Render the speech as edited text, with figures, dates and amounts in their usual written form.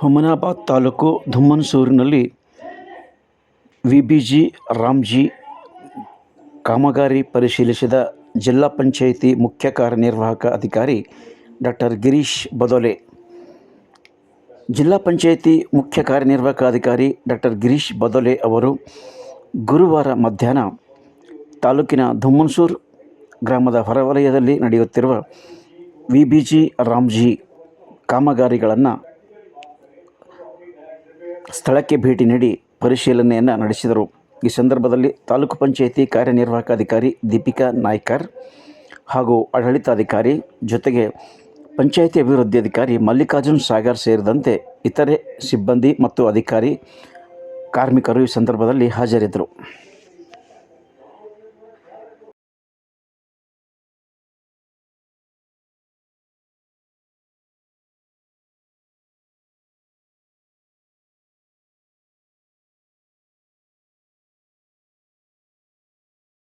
Humnabad taluk ಧುಮ್ಮನಸೂರಿನಲ್ಲಿ VBG Ramji ಕಾಮಗಾರಿ ಪರಿಶೀಲಿಸಿದ ಜಿಲ್ಲಾ ಪಂಚಾಯಿತಿ ಮುಖ್ಯ ಕಾರ್ಯನಿರ್ವಾಹಕ ಅಧಿಕಾರಿ ಡಾಕ್ಟರ್ ಗಿರೀಶ್ ಬದೋಲೆ. ಜಿಲ್ಲಾ ಪಂಚಾಯಿತಿ ಮುಖ್ಯ ಕಾರ್ಯನಿರ್ವಾಹಕ ಅಧಿಕಾರಿ ಡಾಕ್ಟರ್ ಗಿರೀಶ್ ಬದೋಲೆ ಅವರು ಗುರುವಾರ ಮಧ್ಯಾಹ್ನ ತಾಲೂಕಿನ ಧುಮ್ಮನಸೂರು ಗ್ರಾಮದ ಹೊರವಲಯದಲ್ಲಿ ನಡೆಯುತ್ತಿರುವ ವಿಬಿಜಿ ರಾಮ್ಜಿ ಕಾಮಗಾರಿಗಳನ್ನು ಸ್ಥಳಕ್ಕೆ ಭೇಟಿ ನೀಡಿ ಪರಿಶೀಲನೆಯನ್ನು ನಡೆಸಿದರು. ಈ ಸಂದರ್ಭದಲ್ಲಿ ತಾಲೂಕು ಪಂಚಾಯಿತಿ ಕಾರ್ಯನಿರ್ವಾಹಕ ಅಧಿಕಾರಿ ದೀಪಿಕಾ ನಾಯ್ಕರ್ ಹಾಗೂ ಆಡಳಿತಾಧಿಕಾರಿ ಜೊತೆಗೆ ಪಂಚಾಯಿತಿ ಅಭಿವೃದ್ಧಿ ಅಧಿಕಾರಿ ಮಲ್ಲಿಕಾರ್ಜುನ್ ಸಾಗರ್ ಸೇರಿದಂತೆ ಇತರೆ ಸಿಬ್ಬಂದಿ ಮತ್ತು ಕಾರ್ಮಿಕರು ಈ ಸಂದರ್ಭದಲ್ಲಿ ಹಾಜರಿದ್ದರು.